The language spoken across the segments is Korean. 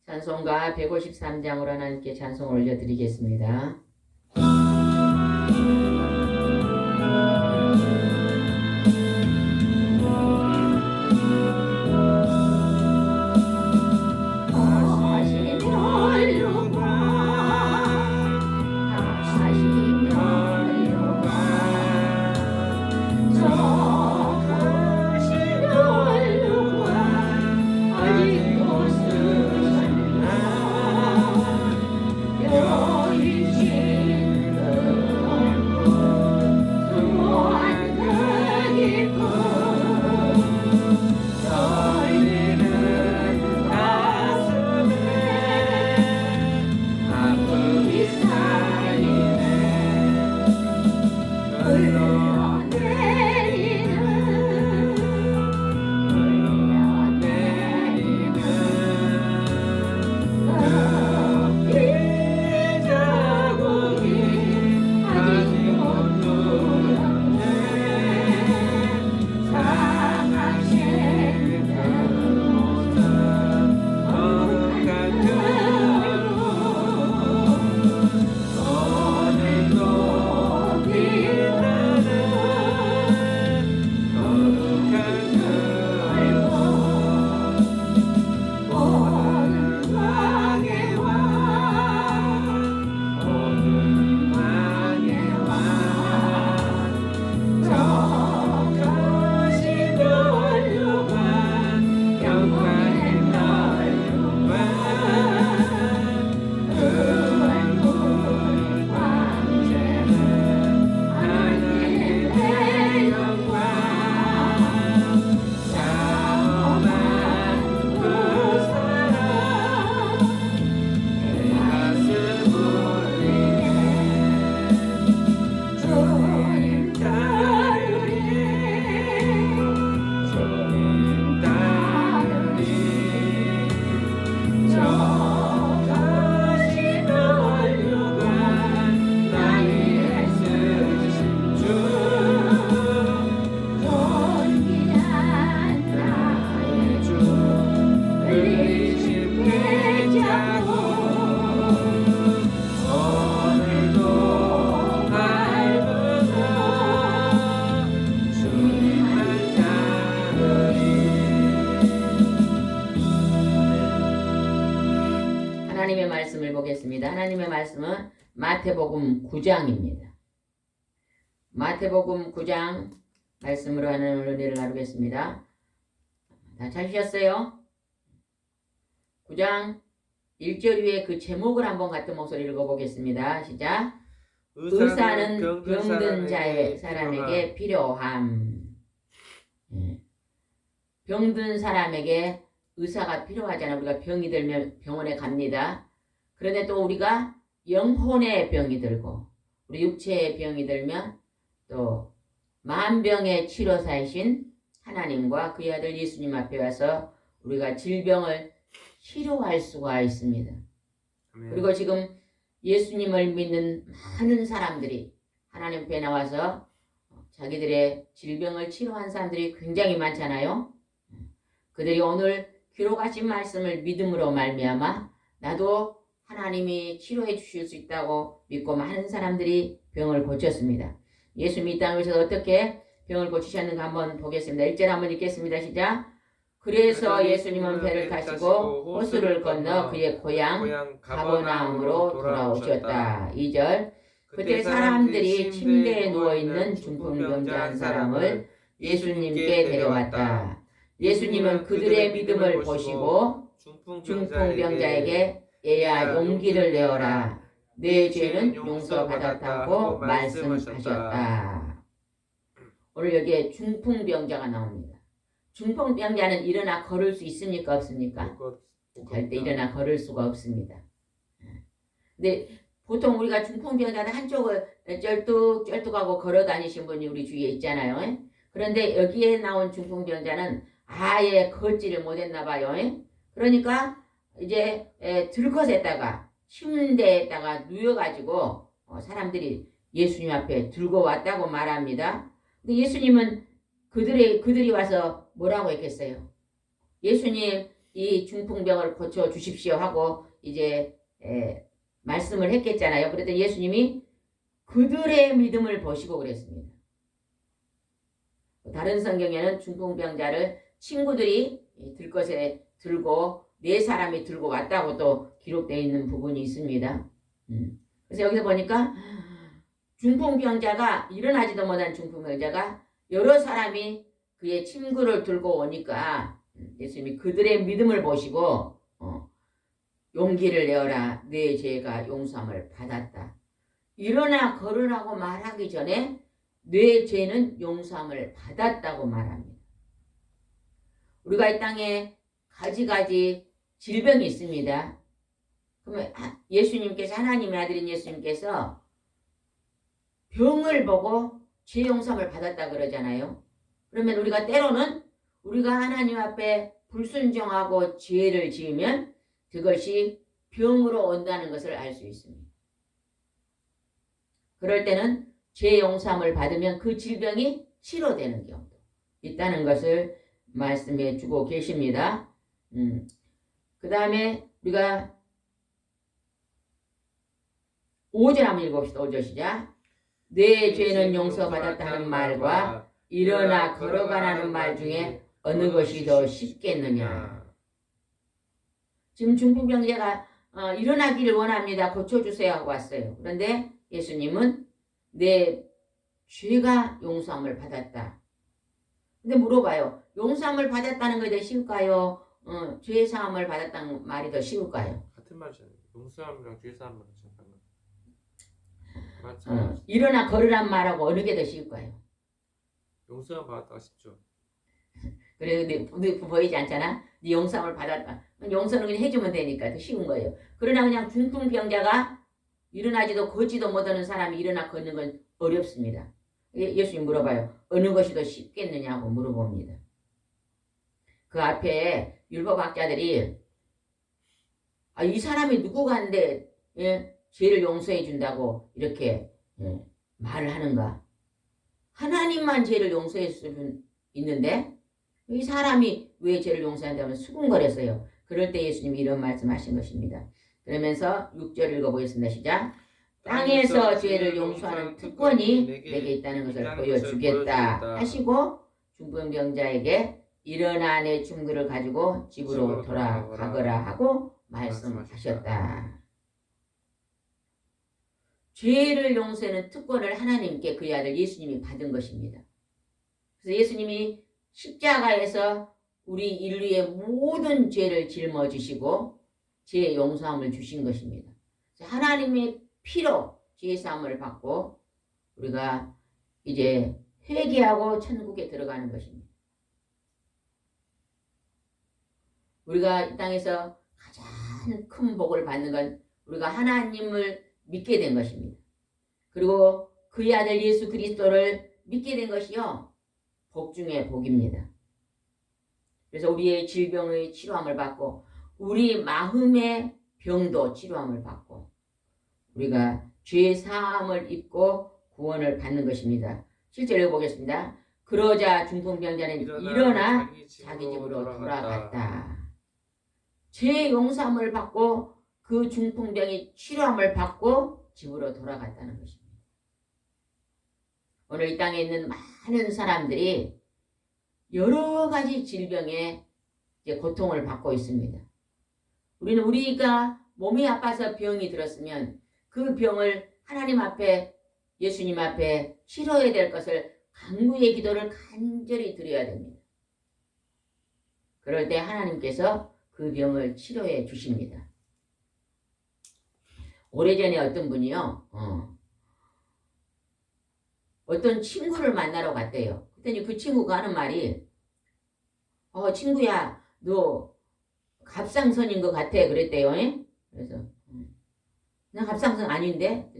찬송가 153장으로 하나님께 찬송을 올려드리겠습니다. 하나님의 말씀을 보겠습니다. 하나님의 말씀은 마태복음 9장입니다. 마태복음 9장 말씀으로 하는 은혜를 나누겠습니다. 다 찾으셨어요? 9장 1절 위에 그 제목을 한번 같은 목소리로 읽어보겠습니다. 시작. 의사는 병든 사람에게 필요함. 병든 사람에게 의사가 필요하잖아요. 우리가 병이 들면 병원에 갑니다. 그런데 또 우리가 영혼의 병이 들고 우리 육체의 병이 들면 또 만병의 치료사이신 하나님과 그의 아들 예수님 앞에 와서 우리가 질병을 치료할 수가 있습니다. 그리고 지금 예수님을 믿는 많은 사람들이 하나님 앞에 나와서 자기들의 질병을 치료한 사람들이 굉장히 많잖아요. 그들이 오늘 기록하신 말씀을 믿음으로 말미암아 나도 하나님이 치료해 주실 수 있다고 믿고 많은 사람들이 병을 고쳤습니다. 예수님이 이 땅에서 어떻게 병을 고치셨는가 한번 보겠습니다. 1절 한번 읽겠습니다. 시작. 그래서 예수님은 배를 타시고 호수를 건너 그의 고향 가버나움으로 돌아오셨다. 2절. 그때 사람들이 침대에 누워있는 중풍병자 한 사람을 예수님께 데려왔다. 예수님은 그들의 믿음을 보시고 중풍병자에게 얘야 용기를 내어라. 내 죄는 용서받았다고 말씀하셨다. 오늘 여기에 중풍병자가 나옵니다. 중풍병자는 일어나 걸을 수 있습니까? 없습니까? 절대 일어나 걸을 수가 없습니다. 근데 보통 우리가 중풍병자는 한쪽을 쩔뚝쩔뚝하고 걸어 다니신 분이 우리 주위에 있잖아요. 그런데 여기에 나온 중풍병자는 아예 걷지를 못했나 봐요. 그러니까 이제 들것에다가 침대에다가 누워가지고 사람들이 예수님 앞에 들고 왔다고 말합니다. 근데 예수님은 그들이 와서 뭐라고 했겠어요? 예수님 이 중풍병을 고쳐 주십시오 하고 이제 말씀을 했겠잖아요. 그랬더니 예수님이 그들의 믿음을 보시고 그랬습니다. 다른 성경에는 중풍병자를 친구들이 들것에 들고 네 사람이 들고 왔다고 또 기록되어 있는 부분이 있습니다. 그래서 여기서 보니까 중풍병자가 일어나지도 못한 중풍병자가 여러 사람이 그의 친구를 들고 오니까 예수님이 그들의 믿음을 보시고 용기를 내어라 내 죄가 용서함을 받았다. 일어나 걸으라고 말하기 전에 내 죄는 용서함을 받았다고 말합니다. 우리가 이 땅에 가지가지 질병이 있습니다. 그러면 예수님께서 하나님의 아들인 예수님께서 병을 보고 죄 용서함을 받았다 그러잖아요. 그러면 우리가 때로는 우리가 하나님 앞에 불순종하고 죄를 지으면 그것이 병으로 온다는 것을 알 수 있습니다. 그럴 때는 죄 용서함을 받으면 그 질병이 치료되는 경우도 있다는 것을 말씀해 주고 계십니다. 그 다음에 우리가 5절 한번 읽어봅시다. 5절 시작. 내 죄는 용서받았다는 말과 일어나 걸어가라는 말 중에 어느 것이 더 쉽겠느냐. 지금 중풍병자가 일어나기를 원합니다. 고쳐주세요 하고 왔어요. 그런데 예수님은 내 죄가 용서함을 받았다. 근데 물어봐요. 용서함을 받았다는 것이 더 쉬울까요? 죄 사함을 받았다는 말이 더 쉬울까요? 같은 말이잖아요. 용서함이랑 죄 사함이랑 맞죠. 일어나 걸으란 말하고 어느 게 더 쉬울까요? 용서함 받았다가 쉽죠. 그래, 근데 보이지 않잖아? 네 용서함을 받았다. 용서는 그냥 해주면 되니까 더 쉬운 거예요. 그러나 그냥 중풍병자가 일어나지도 걷지도 못하는 사람이 일어나 걷는 건 어렵습니다. 예수님 물어봐요. 어느 것이 더 쉽겠느냐고 물어봅니다. 그 앞에 율법학자들이 이 사람이 누구간데 죄를 용서해 준다고 이렇게 말을 하는가? 하나님만 죄를 용서해 줄 있는데 이 사람이 왜 죄를 용서한다면 수군거렸어요. 그럴 때 예수님이 이런 말씀하신 것입니다. 그러면서 6절 읽어보겠습니다. 시작. 땅에서 죄를 용서하는 특권이 내게 있다는 것을 보여주겠다 하시고 중풍병자에게 일어나 내 중구를 가지고 집으로 돌아가거라 하고 말씀하셨다. 죄를 용서하는 특권을 하나님께 그의 아들 예수님이 받은 것입니다. 그래서 예수님이 십자가에서 우리 인류의 모든 죄를 짊어지시고 죄 용서함을 주신 것입니다. 하나님의 피로 죄 사함을 받고 우리가 이제 회개하고 천국에 들어가는 것입니다. 우리가 이 땅에서 가장 큰 복을 받는 건 우리가 하나님을 믿게 된 것입니다. 그리고 그의 아들 예수 그리스도를 믿게 된 것이요 복 중에 복입니다. 그래서 우리의 질병의 치료함을 받고 우리 마음의 병도 치료함을 받고 우리가 죄 사함을 입고 구원을 받는 것입니다. 실제로 보겠습니다. 그러자 중풍병자는 일어나 자기 집으로 돌아갔다. 죄 용서함을 받고 그 중풍병이 치료함을 받고 집으로 돌아갔다는 것입니다. 오늘 이 땅에 있는 많은 사람들이 여러 가지 질병에 고통을 받고 있습니다. 우리는 우리가 몸이 아파서 병이 들었으면 그 병을 하나님 앞에 예수님 앞에 치료해야 될 것을 간구의 기도를 간절히 드려야 됩니다. 그럴 때 하나님께서 그 병을 치료해 주십니다. 오래전에 어떤 분이요 어떤 친구를 만나러 갔대요. 그랬더니 그 친구가 하는 말이 친구야 너 갑상선인 것 같아 그랬대요. 그래서 나 갑상선 아닌데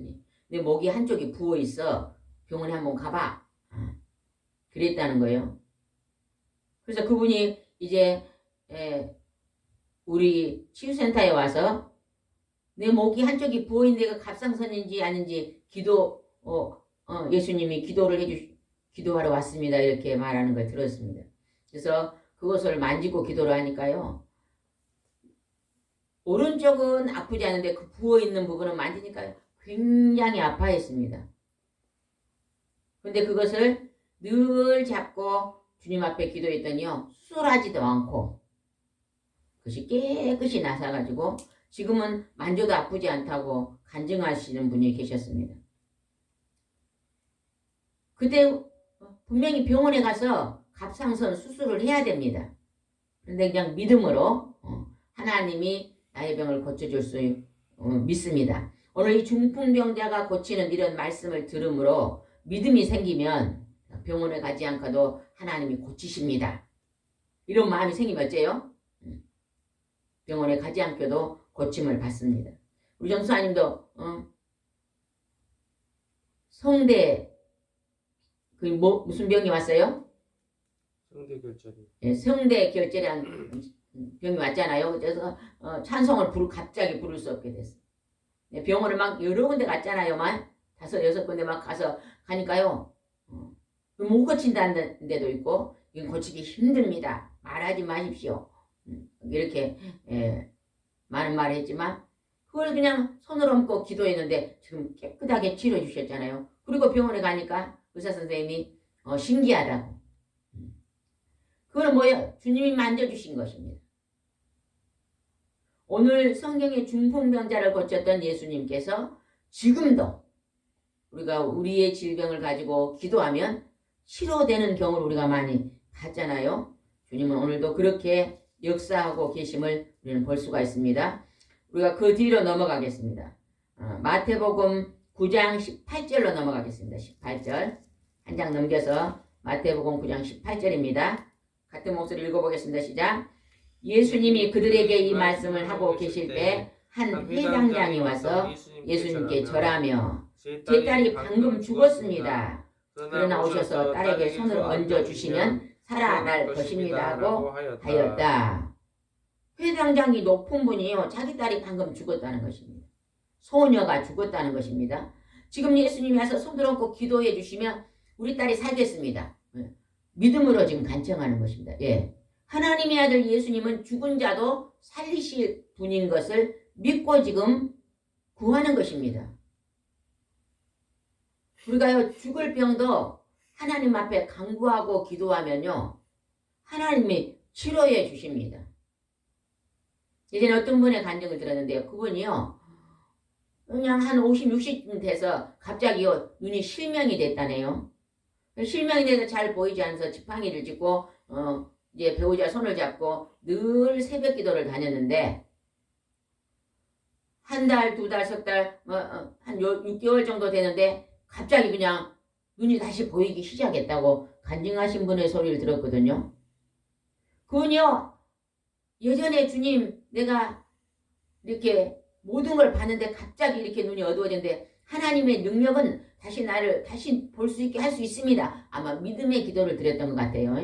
내 목이 한쪽이 부어 있어. 병원에 한번 가봐. 그랬다는 거예요. 그래서 그분이 이제 우리 치유센터에 와서 내 목이 한쪽이 부어 있는 데가 갑상선인지 아닌지 예수님이 기도하러 왔습니다. 이렇게 말하는 걸 들었습니다. 그래서 그것을 만지고 기도를 하니까요. 오른쪽은 아프지 않은데 그 부어있는 부분은 만지니까 굉장히 아파했습니다. 근데 그것을 늘 잡고 주님 앞에 기도했더니요, 수술하지도 않고 그것이 깨끗이 나서가지고 지금은 만져도 아프지 않다고 간증하시는 분이 계셨습니다. 그때 분명히 병원에 가서 갑상선 수술을 해야 됩니다. 그런데 그냥 믿음으로 하나님이 나의 병을 고쳐줄 수 믿습니다. 오늘 이 중풍병자가 고치는 이런 말씀을 들음으로 믿음이 생기면 병원에 가지 않고도 하나님이 고치십니다. 이런 마음이 생기면 어째요? 병원에 가지 않고도 고침을 받습니다. 우리 전수사님도 성대 무슨 병이 왔어요? 성대결절이. 예, 성대결절이라는 병이 왔잖아요. 그래서 찬송을 갑자기 부를 수 없게 됐어요. 병원을 막 여러 군데 갔잖아요. 막 5, 6군데 막 가니까요. 못 고친다는 데도 있고 이건 고치기 힘듭니다. 말하지 마십시오. 이렇게 많은 말을 했지만 그걸 그냥 손을 얹고 기도했는데 지금 깨끗하게 치료해 주셨잖아요. 그리고 병원에 가니까 의사 선생님이 신기하다고. 그건 뭐예요? 주님이 만져주신 것입니다. 오늘 성경의 중풍병자를 고쳤던 예수님께서 지금도 우리가 우리의 질병을 가지고 기도하면 치료되는 경우를 우리가 많이 봤잖아요. 주님은 오늘도 그렇게 역사하고 계심을 우리는 볼 수가 있습니다. 우리가 그 뒤로 넘어가겠습니다. 마태복음 9장 18절로 넘어가겠습니다. 18절 한 장 넘겨서 마태복음 9장 18절입니다. 같은 목소리 읽어보겠습니다. 시작. 예수님이 그들에게 이 말씀을 하고 계실 때 한 회당장이 와서 예수님께 절하며 제 딸이 방금 죽었습니다. 그러나 오셔서 딸에게 손을 얹어주시면 살아날 것입니다 하고 하였다. 회당장이 높은 분이요, 자기 딸이 방금 죽었다는 것입니다. 소녀가 죽었다는 것입니다. 지금 예수님이 와서 손을 얹고 기도해 주시면 우리 딸이 살겠습니다. 믿음으로 지금 간청하는 것입니다. 예. 하나님의 아들 예수님은 죽은 자도 살리실 분인 것을 믿고 지금 구하는 것입니다. 우리가요, 죽을 병도 하나님 앞에 간구하고 기도하면요, 하나님이 치료해 주십니다. 예전에 어떤 분의 간증을 들었는데요, 그분이요, 그냥 한 50, 60쯤 돼서 갑자기요, 눈이 실명이 됐다네요. 실명이 돼서 잘 보이지 않아서 지팡이를 짚고, 이제 배우자 손을 잡고 늘 새벽 기도를 다녔는데, 한 달, 2달, 3달, 한 6개월 정도 되는데, 갑자기 그냥 눈이 다시 보이기 시작했다고 간증하신 분의 소리를 들었거든요. 그분이요, 예전에 주님, 내가 이렇게 모든 걸 봤는데 갑자기 이렇게 눈이 어두워졌는데 하나님의 능력은 다시 나를 다시 볼 수 있게 할 수 있습니다. 아마 믿음의 기도를 드렸던 것 같아요.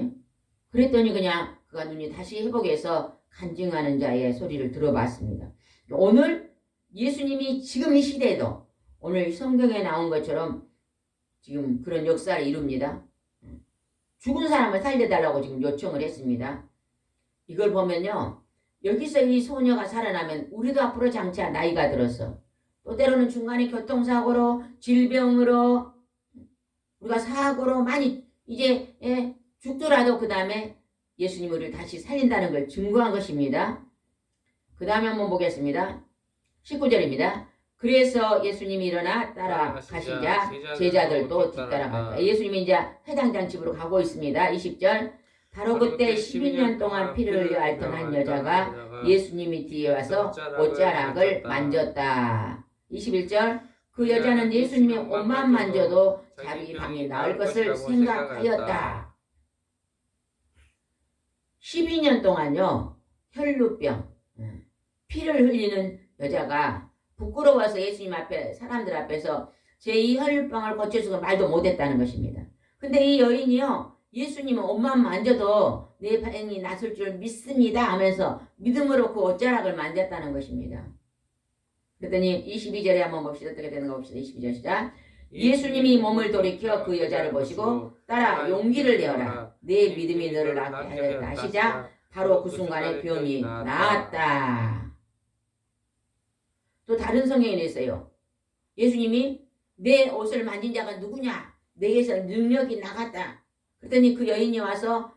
그랬더니 그냥 그가 눈이 다시 회복해서 간증하는 자의 소리를 들어봤습니다. 오늘 예수님이 지금 이 시대에도 오늘 성경에 나온 것처럼 지금 그런 역사를 이룹니다. 죽은 사람을 살려달라고 지금 요청을 했습니다. 이걸 보면요, 여기서 이 소녀가 살아나면 우리도 앞으로 장차 나이가 들어서 또 때로는 중간에 교통사고로 질병으로 우리가 사고로 많이 이제 죽더라도 그 다음에 예수님 우리를 다시 살린다는 걸 증거한 것입니다. 그 다음에 한번 보겠습니다. 19절입니다. 그래서 예수님이 일어나 따라가시자 제자들도 뒤따라갔다. 예수님이 이제 회당장 집으로 가고 있습니다. 20절. 바로 그때 12년 동안 피를 흘려 앓던 한 여자가 예수님이 뒤에 와서 옷자락을 만졌다. 21절. 그 여자는 예수님의 옷만 만져도 자기 병이 나을 것을 생각하였다. 12년 동안요, 혈루병, 피를 흘리는 여자가 부끄러워서 예수님 앞에, 사람들 앞에서 제 이 혈루병을 고쳐주고 말도 못했다는 것입니다. 근데 이 여인이요, 예수님은 옷만 만져도 내 병이 낫을 줄 믿습니다 하면서 믿음으로 그 옷자락을 만졌다는 것입니다. 그랬더니 22절에 한번 봅시다. 어떻게 되는 거 봅시다. 22절 시작. 예수님이 몸을 돌이켜 그 여자를 보시고 따라 용기를 내어라. 내 믿음이 너를 낫게 하였다 하시자 바로 그 순간에 병이 나았다. 또 다른 성경에 있어요. 예수님이 내 옷을 만진 자가 누구냐? 내게서 능력이 나갔다. 그랬더니 그 여인이 와서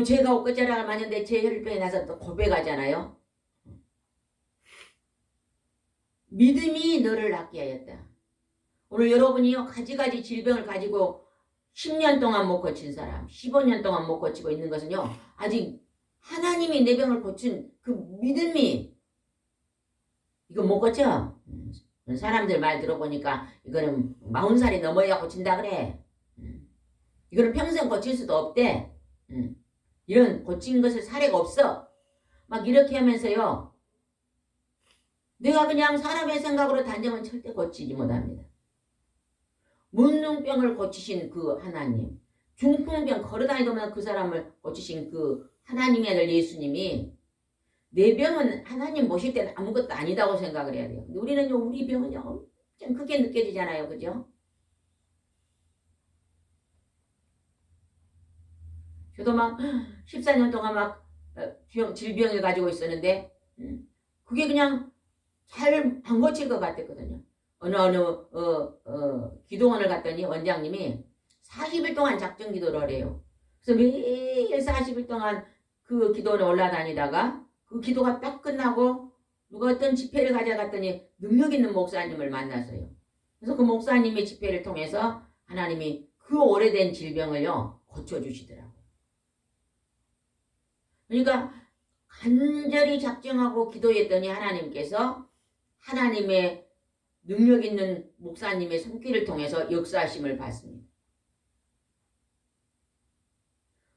제가 옷가자락을 만졌는데 제 혈병이 나서 또 고백하잖아요. 믿음이 너를 낫게 하였다. 오늘 여러분이요 가지가지 질병을 가지고 10년 동안 못 고친 사람, 15년 동안 못 고치고 있는 것은요 아직 하나님이 내 병을 고친 그 믿음이 이거 못 고쳐. 사람들 말 들어보니까 이거는 40살이 넘어야 고친다 그래. 이거는 평생 고칠 수도 없대. 이런 고친 것을 사례가 없어. 막 이렇게 하면서요 내가 그냥 사람의 생각으로 단정은 절대 고치지 못합니다. 문둥병을 고치신 그 하나님, 중풍병 걸어다니던 그 사람을 고치신 그 하나님의 아들 예수님이 내 병은 하나님 모실 때는 아무것도 아니다고 생각을 해야 돼요. 근데 우리는요 우리 병은요 엄청 크게 느껴지잖아요. 그죠? 저도 막 14년 동안 막 질병을 가지고 있었는데 그게 그냥 잘 안 고칠 것 같았거든요. 어느 기도원을 갔더니 원장님이 40일 동안 작정 기도를 해요. 그래서 매일 40일 동안 그 기도원에 올라다니다가 그 기도가 딱 끝나고 누가 어떤 집회를 가져갔더니 능력 있는 목사님을 만났어요. 그래서 그 목사님의 집회를 통해서 하나님이 그 오래된 질병을요 고쳐주시더라고요. 그러니까 간절히 작정하고 기도했더니 하나님께서 하나님의 능력 있는 목사님의 손길을 통해서 역사하심을 받습니다.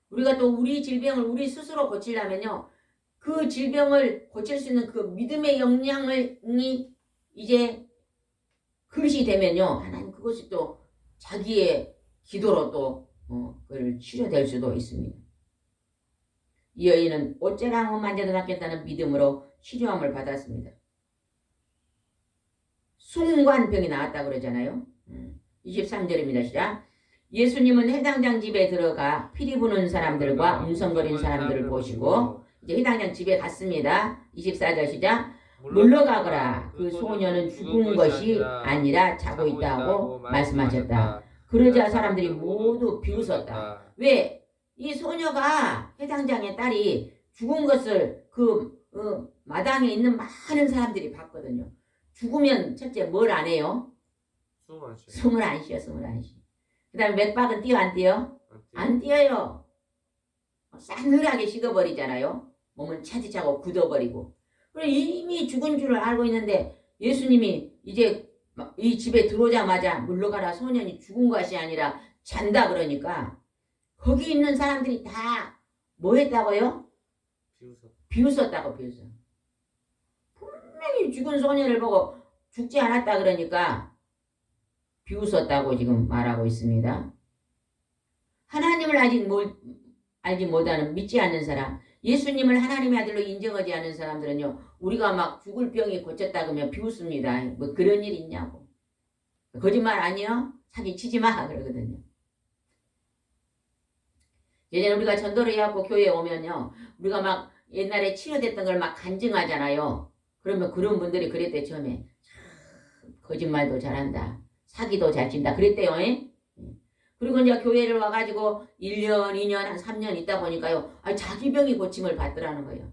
우리가 또 우리 질병을 우리 스스로 고치려면요. 그 질병을 고칠 수 있는 그 믿음의 역량이 이제 그릇이 되면요. 하나님 그것이 또 자기의 기도로 또 그걸 치료될 수도 있습니다. 이 여인은 옷자락만 만져도 낫겠다는 믿음으로 치료함을 받았습니다. 숭관병이 나왔다고 그러잖아요. 23절입니다. 시작. 예수님은 해당장 집에 들어가 피리 부는 사람들과 웅성거리는 사람들을 보시고 이제 해당장 집에 갔습니다. 24절 시작. 물러가거라. 그 소녀는 죽은 것이 아니라 자고 있다고 말씀하셨다. 그러자 사람들이 모두 비웃었다. 왜? 이 소녀가 해당장의 딸이 죽은 것을 그 마당에 있는 많은 사람들이 봤거든요. 죽으면 첫째 뭘 안 해요? 숨을 안 쉬어. 그 다음에 맥박은 뛰어 안 뛰어? 안 뛰어요. 싸늘하게 식어버리잖아요. 몸은 차디차고 굳어버리고. 그래 이미 죽은 줄을 알고 있는데 예수님이 이제 이 집에 들어오자마자 물러가라 소년이 죽은 것이 아니라 잔다 그러니까 거기 있는 사람들이 다 뭐 했다고요? 비웃었다고 비웃어. 분명히 죽은 소녀를 보고 죽지 않았다 그러니까 비웃었다고 지금 말하고 있습니다. 하나님을 알지 못하는 믿지 않는 사람, 예수님을 하나님의 아들로 인정하지 않는 사람들은요, 우리가 막 죽을 병이 고쳤다 그러면 비웃습니다. 뭐 그런 일 있냐고. 거짓말 아니요? 사기 치지 마 그러거든요. 예전에 우리가 전도를 해갖고 교회에 오면요, 우리가 막 옛날에 치료됐던 걸 막 간증하잖아요. 그러면 그런 분들이 그랬대 처음에. 거짓말도 잘한다. 사기도 잘 친다. 그랬대요. 그리고 이제 교회를 와가지고 1년, 2년, 한 3년 있다 보니까요. 자기 병이 고침을 받더라는 거예요.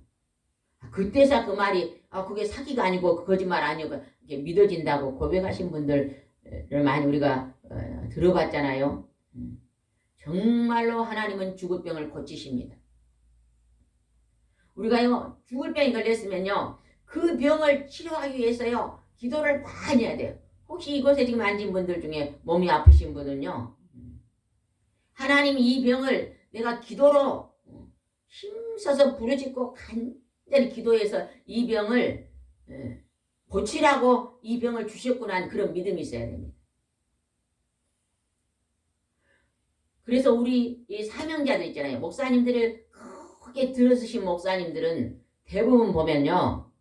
그때서 그 말이 그게 사기가 아니고 거짓말 아니고 이게 믿어진다고 고백하신 분들을 많이 우리가 들어봤잖아요. 정말로 하나님은 죽을 병을 고치십니다. 우리가요 죽을 병이 걸렸으면요 그 병을 치료하기 위해서요 기도를 많이 해야 돼요. 혹시 이곳에 지금 앉은 분들 중에 몸이 아프신 분은요 하나님이 이 병을 내가 기도로 힘써서 부르짖고 간절히 기도해서 이 병을 고치라고 이 병을 주셨구나 하는 그런 믿음이 있어야 됩니다. 그래서 우리 이 사명자들 있잖아요. 목사님들을 크게 들어쓰신 목사님들은 대부분 보면요.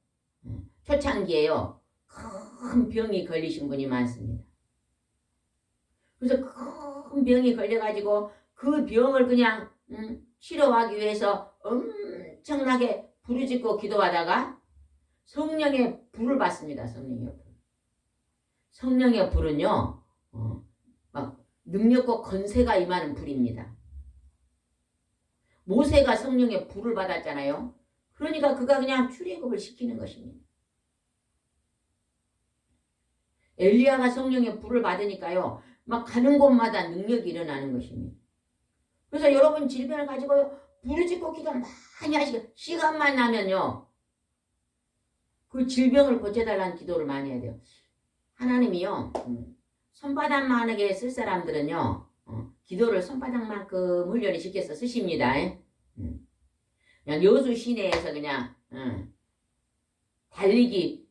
초창기에요. 큰 병이 걸리신 분이 많습니다. 그래서 큰 병이 걸려가지고 그 병을 그냥 치료하기 위해서 엄청나게 부르짖고 기도하다가 성령의 불을 받습니다. 성령의 불. 성령의 불은요, 막 능력과 건세가 임하는 불입니다. 모세가 성령의 불을 받았잖아요. 그러니까 그가 그냥 출애굽을 시키는 것입니다. 엘리야가 성령의 불을 받으니까요, 막 가는 곳마다 능력이 일어나는 것입니다. 그래서 여러분 질병을 가지고 부르짖고 기도 많이 하시고 시간만 나면요, 그 질병을 고쳐달라는 기도를 많이 해야 돼요. 하나님이요, 손바닥만하게 쓸 사람들은요, 기도를 손바닥만큼 훈련을 시켜서 쓰십니다. 그냥 여수 시내에서 그냥 달리기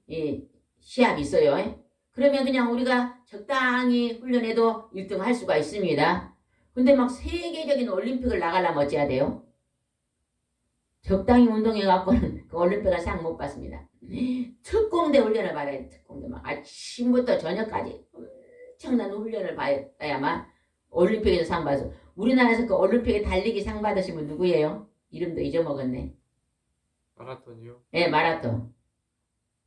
시합이 있어요. 그러면 그냥 우리가 적당히 훈련해도 1등 할 수가 있습니다. 근데 막 세계적인 올림픽을 나가려면 어찌해야 돼요? 적당히 운동해갖고는 그 올림픽을 상 못 받습니다. 특공대 훈련을 받아야 돼. 특공대 막 아침부터 저녁까지 엄청난 훈련을 받아야만 올림픽에서 상 받아서. 우리나라에서 그 올림픽에 달리기 상 받으신 분 누구예요? 이름도 잊어먹었네. 마라톤이요? 네, 마라톤.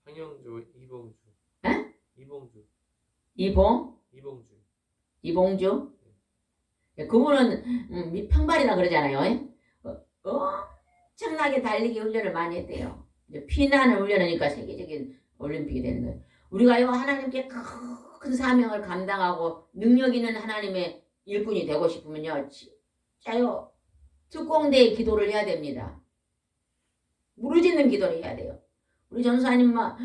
황영조, 이봉주. 에? 이봉주. 이봉주. 이봉주? 그분은 밑평발이라 그러잖아요. 엄청나게 달리기 훈련을 많이 했대요. 이제 피난을 훈련하니까 세계적인 올림픽이 되는 거예요. 우리가요, 하나님께 큰 사명을 감당하고 능력 있는 하나님의 일꾼이 되고 싶으면요, 진짜요, 특공대의 기도를 해야 됩니다. 무르짖는 기도를 해야 돼요. 우리 전사님 막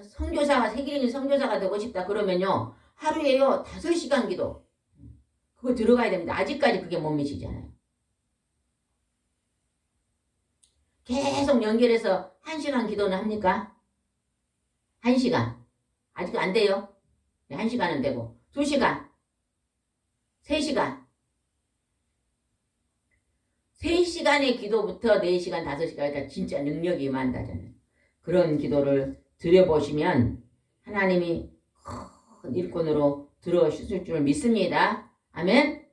선교사가, 세계적인 선교사가 되고 싶다 그러면요, 하루에요 5시간 기도, 그거 들어가야 됩니다. 아직까지 그게 못 미치잖아요. 계속 연결해서 1시간 기도는 합니까? 1시간. 아직 안 돼요. 1시간은 되고 2시간, 3시간. 3시간의 기도부터 4시간, 5시간까지 진짜 능력이 임한다잖아요. 그런 기도를 드려보시면 하나님이 큰 일꾼으로 들어주실 줄 믿습니다. 아멘.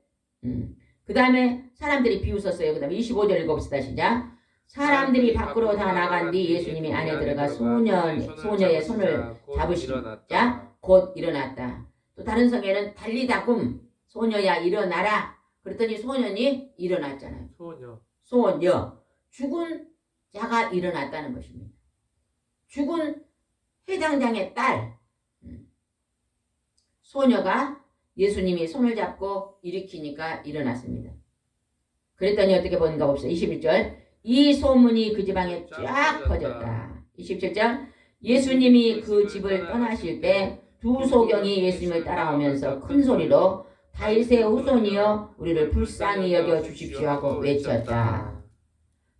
그 다음에 사람들이 비웃었어요. 그 다음에 25절 읽어봅시다. 시작. 사람들이 밖으로 다 나간 뒤 예수님이 안에 들어가 소녀의 손을 잡으시자 곧 일어났다. 또 다른 성에는 달리다굼, 소녀야 일어나라. 그랬더니 소년이 일어났잖아요. 소녀. 죽은 자가 일어났다는 것입니다. 죽은 회장장의 딸, 소녀가 예수님이 손을 잡고 일으키니까 일어났습니다. 그랬더니 어떻게 보는가 봅시다. 21절. 이 소문이 그 지방에 쫙 퍼졌다. 27절. 예수님이 그 집을 떠나실 때 두 소경이 예수님을 따라오면서 큰 소리로 다윗의 후손이여 우리를 불쌍히 여겨 주십시오 하고 외쳤다.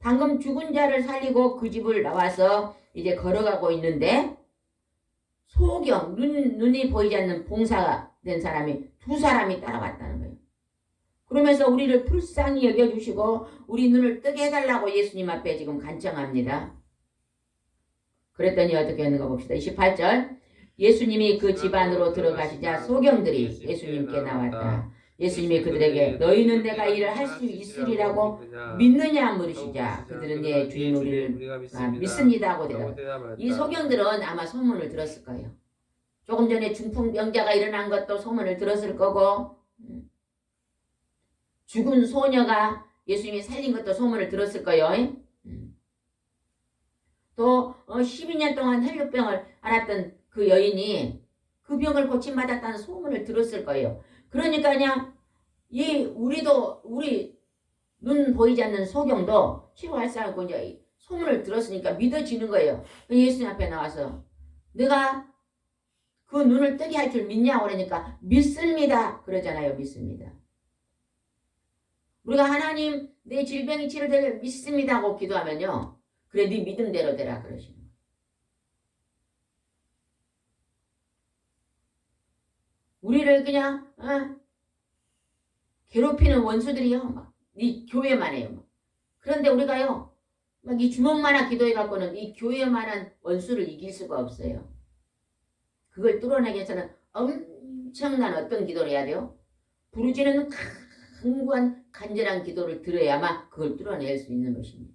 방금 죽은 자를 살리고 그 집을 나와서 이제 걸어가고 있는데 소경, 눈이 보이지 않는 봉사가 된 사람이 2사람이 따라왔다는 거예요. 그러면서 우리를 불쌍히 여겨주시고 우리 눈을 뜨게 해달라고 예수님 앞에 지금 간청합니다. 그랬더니 어떻게 했는가 봅시다. 28절. 예수님이 그 집 안으로 들어가시자 소경들이 예수님께 나왔다. 예수님이 그들에게 너희는 내가 이를 할 수 있으리라고 믿느냐 물으시자 그들은 예 주님 우리를 믿습니다 하고 대답했다. 이 소경들은 아마 소문을 들었을 거예요. 조금 전에 중풍병자가 일어난 것도 소문을 들었을 거고 죽은 소녀가 예수님이 살린 것도 소문을 들었을 거예요. 또 12년 동안 혈류병을 앓았던 그 여인이 그 병을 고침받았다는 소문을 들었을 거예요. 그러니까 그냥 우리 눈 보이지 않는 소경도 치료할 사람고 이제 소문을 들었으니까 믿어지는 거예요. 예수님 앞에 나와서 내가 그 눈을 뜨게 할 줄 믿냐고 그러니까 믿습니다 그러잖아요. 믿습니다. 우리가 하나님 내 질병이 치료되길 믿습니다 하고 기도하면요, 그래 네 믿음대로 되라 그러시는 거예요. 우리를 그냥 괴롭히는 원수들이요 막 이 교회만 해요 막. 그런데 우리가요 막 이 주먹만한 기도해 갖고는 이 교회만한 원수를 이길 수가 없어요. 그걸 뚫어내기 위해서는 엄청난 어떤 기도를 해야 돼요? 부르짖는 강구한 간절한 기도를 드려야만 그걸 뚫어낼 수 있는 것입니다.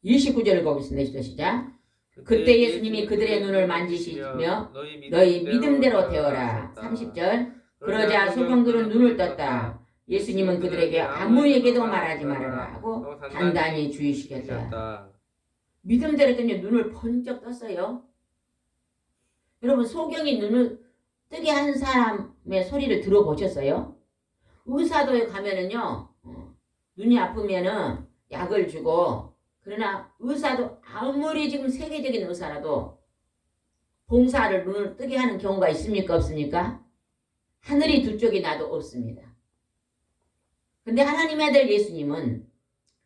29절 읽어보겠습니다. 시작. 그때 예수님이 그들의 눈을 만지시며 너희 믿음대로 되어라. 30절. 그러자 소경들은 눈을 떴다. 예수님은 그들에게 아무에게도 말하지 말아라 하고 단단히 주의시켰다. 믿음대로 했더니 눈을 번쩍 떴어요. 여러분, 소경이 눈을 뜨게 한 사람의 소리를 들어보셨어요? 의사도에 가면은요, 눈이 아프면은 약을 주고, 그러나 의사도 아무리 지금 세계적인 의사라도 봉사를 눈을 뜨게 하는 경우가 있습니까? 없습니까? 하늘이 두 쪽이 나도 없습니다. 근데 하나님의 아들 예수님은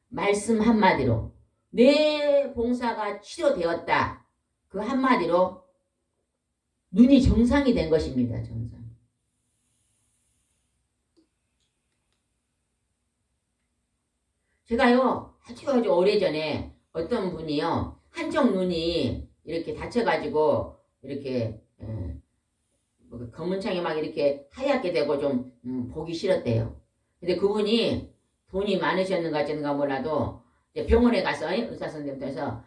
말씀 한마디로 내 봉사가 치료되었다. 그 한마디로 눈이 정상이 된 것입니다. 정상. 제가요 아주 오래전에 어떤 분이요 한쪽 눈이 이렇게 다쳐가지고 이렇게 검은 창이 막 이렇게 하얗게 되고 좀 보기 싫었대요. 근데 그분이 돈이 많으셨는가 어쩐가 몰라도 이제 병원에 가서 의사 선생님께서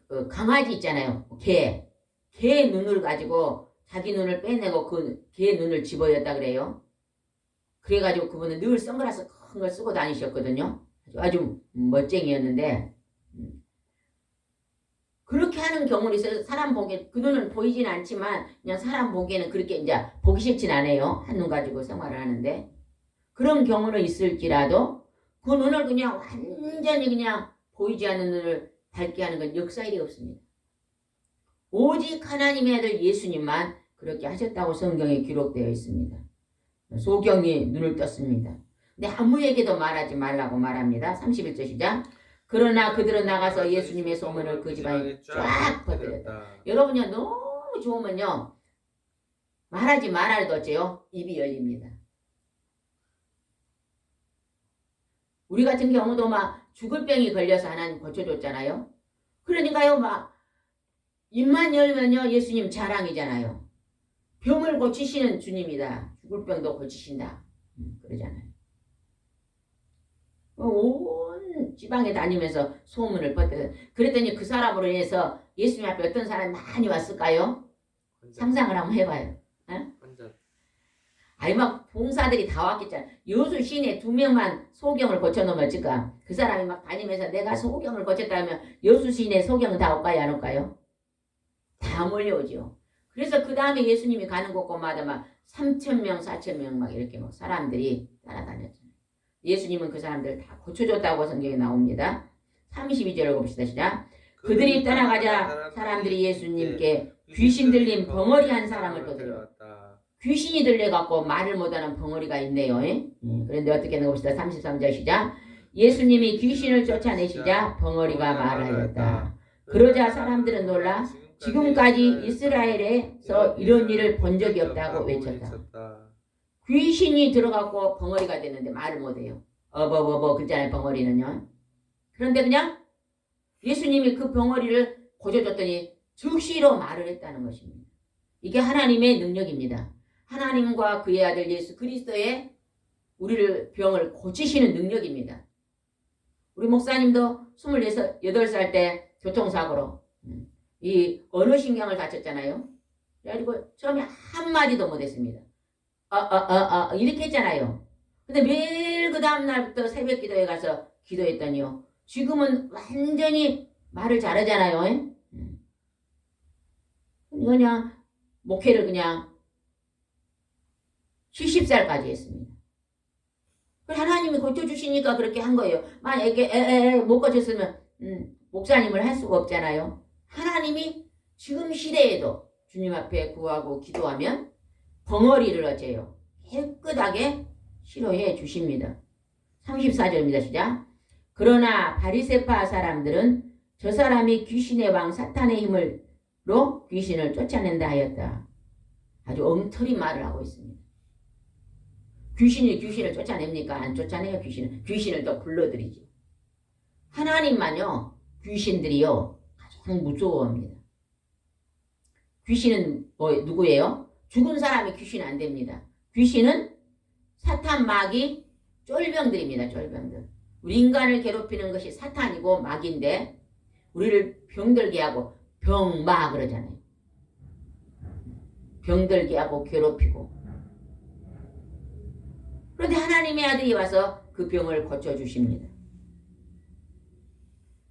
그 강아지 있잖아요. 개 눈을 가지고 자기 눈을 빼내고 그 개 눈을 집어였다 그래요. 그래가지고 그분은 늘 선글라스 큰 걸 쓰고 다니셨거든요. 아주 멋쟁이였는데 그렇게 하는 경우는 있어요. 사람 보기에 그 눈은 보이진 않지만 그냥 사람 보기에는 그렇게 이제 보기 싫진 않아요. 한눈 가지고 생활을 하는데 그런 경우는 있을지라도 그 눈을 그냥 완전히 그냥 보이지 않는 눈을 밝게 하는 건 역사일이 없습니다. 오직 하나님의 아들 예수님만 그렇게 하셨다고 성경에 기록되어 있습니다. 소경이 눈을 떴습니다. 근데 아무에게도 말하지 말라고 말합니다. 31절 시작. 그러나 그들은 나가서 예수님의 소문을 그 집안에 쫙 퍼뜨렸다. 여러분요 너무 좋으면요 말하지 말아도 어째요? 입이 열립니다. 우리 같은 경우도 막 죽을 병이 걸려서 하나님 고쳐줬잖아요. 그러니까요 막 입만 열면요 예수님 자랑이잖아요. 병을 고치시는 주님이다. 죽을 병도 고치신다. 그러잖아요. 온 지방에 다니면서 소문을 퍼뜨려. 그랬더니 그 사람으로 인해서 예수님 앞에 어떤 사람이 많이 왔을까요? 상상을 한번 해봐요. 아니 막 봉사들이 다 왔겠잖아. 여수 시내 2명만 소경을 고쳐놓으면 어쩔까? 그 사람이 막 다니면서 내가 소경을 고쳤다 하면 여수 시내 소경은 다 올까요? 안 올까요? 다 몰려오죠. 그래서 그 다음에 예수님이 가는 곳곳마다 막 3,000명, 4,000명 막 이렇게 막 사람들이 따라다녔잖아요. 예수님은 그 사람들을 다 고쳐줬다고 성경에 나옵니다. 32절을 봅시다. 시작. 그들이 떠나가자 사람들이 예수님께 귀신 들린 벙어리 한 사람을 또 들여왔다. 귀신이 들려갖고 말을 못하는 벙어리가 있네요. 그런데 어떻게 하는 봅시다. 33절 시작. 예수님이 귀신을 쫓아내시자 벙어리가 말하였다. 그러자 사람들은 놀라 지금까지 이스라엘에서 이런 일을 본 적이 없다고 외쳤다. 귀신이 들어가고 벙어리가 됐는데 말을 못해요. 그랬잖아요. 벙어리는요. 그런데 그냥 예수님이 그 벙어리를 고쳐줬더니 즉시로 말을 했다는 것입니다. 이게 하나님의 능력입니다. 하나님과 그의 아들 예수 그리스도의 우리를 병을 고치시는 능력입니다. 우리 목사님도 28살 때 교통사고로 이 언어신경을 다쳤잖아요. 그래가지고 처음에 한마디도 못했습니다. 이렇게 했잖아요. 근데 매일 그 다음날부터 새벽 기도에 가서 기도했더니요. 지금은 완전히 말을 잘하잖아요. 그냥 목회를 그냥 70살까지 했습니다. 하나님이 고쳐주시니까 그렇게 한 거예요. 만약에 못 고쳤으면 목사님을 할 수가 없잖아요. 하나님이 지금 시대에도 주님 앞에 구하고 기도하면 벙어리를 어째요? 깨끗하게 치료해 주십니다. 34절입니다. 시작. 그러나 바리새파 사람들은 저 사람이 귀신의 왕 사탄의 힘으로 귀신을 쫓아낸다 하였다. 아주 엉터리 말을 하고 있습니다. 귀신을 쫓아냅니까? 안 쫓아내요. 귀신을 더 불러들이죠. 하나님만요. 귀신들이요. 가장 무서워합니다. 귀신은 누구예요? 죽은 사람이 귀신 안 됩니다. 귀신은 사탄, 마귀, 쫄병들입니다. 쫄병들. 우리 인간을 괴롭히는 것이 사탄이고 마귀인데 우리를 병들게 하고 병마 그러잖아요. 병들게 하고 괴롭히고. 그런데 하나님의 아들이 와서 그 병을 고쳐주십니다.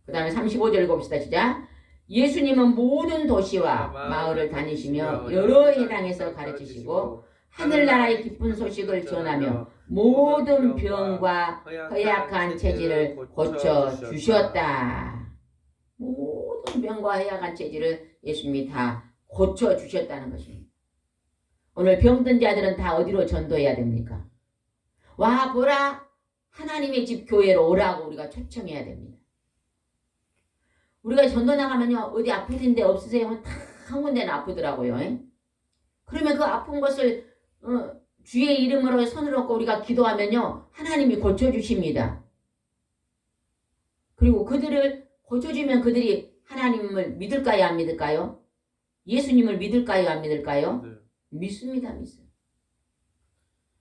그 다음에 35절 읽어봅시다. 시작. 예수님은 모든 도시와 마을을 다니시며 여러 해당에서 가르치시고 하늘나라의 기쁜 소식을 전하며 모든 병과 허약한 체질을 고쳐주셨다. 모든 병과 허약한 체질을 예수님이 다 고쳐주셨다는 것입니다. 오늘 병든 자들은 다 어디로 전도해야 됩니까? 와 보라 하나님의 집 교회로 오라고 우리가 초청해야 됩니다. 우리가 전도 나가면요 어디 아픈 데 없으세요? 다 한 군데는 아프더라고요. 그러면 그 아픈 것을 주의 이름으로 손을 얹고 우리가 기도하면요 하나님이 고쳐주십니다. 그리고 그들을 고쳐주면 그들이 하나님을 믿을까요 안 믿을까요? 예수님을 믿을까요 안 믿을까요? 네. 믿습니다. 믿어요.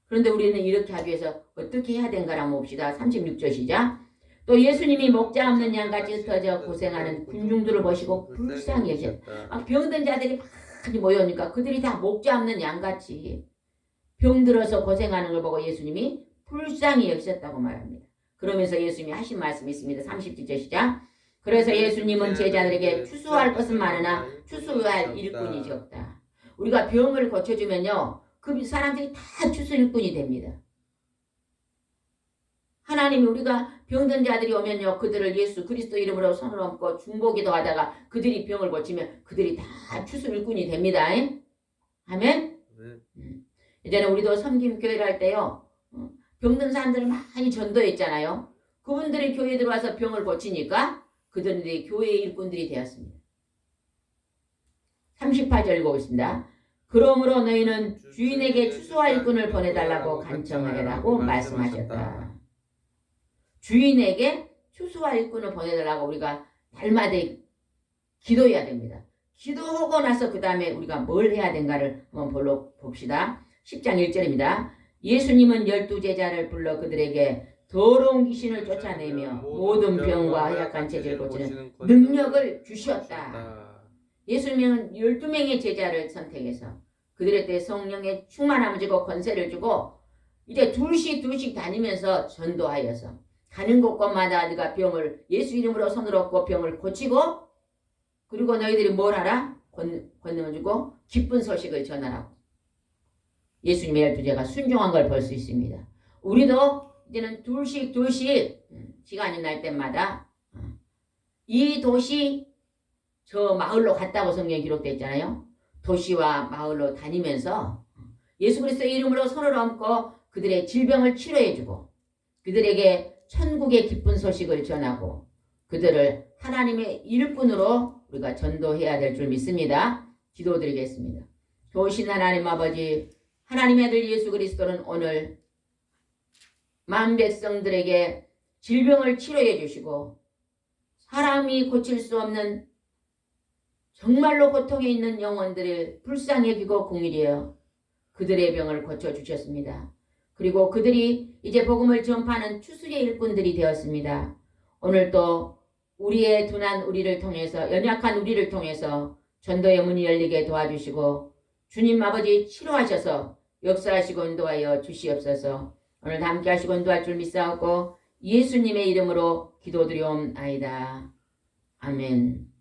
그런데 우리는 이렇게 하기 위해서 어떻게 해야 되는가 한번 봅시다. 36절 시작. 또 예수님이 목자 없는 양같이 흩어져 고생하는 군중들을 보시고 불쌍히 여겼다. 병든 자들이 많이 모여오니까 그들이 다 목자 없는 양같이 병들어서 고생하는 걸 보고 예수님이 불쌍히 여기셨다고 말합니다. 그러면서 예수님이 하신 말씀이 있습니다. 30절 시작. 그래서 예수님은 제자들에게 추수할 것은 많으나 추수할 일꾼이 적다. 우리가 병을 고쳐주면요 그 사람들이 다 추수 일꾼이 됩니다. 하나님이 우리가 병든 자들이 오면요 그들을 예수 그리스도 이름으로 손을 얹고 중보기도 하다가 그들이 병을 고치면 그들이 다 추수 일꾼이 됩니다. 아멘. 이제는 우리도 섬김교회를 할 때요 병든 사람들을 많이 전도했잖아요. 그분들이 교회에 들어와서 병을 고치니까 그들이 교회의 일꾼들이 되었습니다. 38절 읽어보겠습니다. 그러므로 너희는 주인에게 추수할 일꾼을 보내달라고 간청하라고 말씀하셨다. 주인에게 추수할 일꾼을 보내달라고 우리가 날마다 기도해야 됩니다. 기도하고 나서 그 다음에 우리가 뭘 해야 되는가를 한번 봅시다. 10장 1절입니다. 예수님은 12제자를 불러 그들에게 더러운 귀신을 쫓아내며 모든 병과 허약한 체질을 고치는 능력을 주셨다. 예수님은 12명의 제자를 선택해서 그들한테 성령의 충만함을 주고 권세를 주고 이제 둘씩 다니면서 전도하여서 가는 곳곳마다 네가 병을 예수 이름으로 손을 얹고 병을 고치고 그리고 너희들이 뭘 하라? 권능을 주고 기쁜 소식을 전하라고. 예수님의 12제가 순종한 걸 볼 수 있습니다. 우리도 이제는 둘씩 시간이 날 때마다 이 도시 저 마을로 갔다고 성경에 기록되어 있잖아요. 도시와 마을로 다니면서 예수 그리스도의 이름으로 손을 얹고 그들의 질병을 치료해주고 그들에게 천국의 기쁜 소식을 전하고 그들을 하나님의 일꾼으로 우리가 전도해야 될 줄 믿습니다. 기도드리겠습니다. 좋으신 하나님 아버지 하나님의 아들 예수 그리스도는 오늘 만 백성들에게 질병을 치료해 주시고 사람이 고칠 수 없는 정말로 고통에 있는 영혼들을 불쌍히 여기고 긍휼히 여겨 그들의 병을 고쳐주셨습니다. 그리고 그들이 이제 복음을 전파하는 추수의 일꾼들이 되었습니다. 오늘도 우리의 둔한 우리를 통해서 연약한 우리를 통해서 전도의 문이 열리게 도와주시고 주님 아버지 치료하셔서 역사하시고 인도하여 주시옵소서. 오늘 함께 하시고 인도할 줄 믿사옵고 예수님의 이름으로 기도드리옵나이다. 아멘.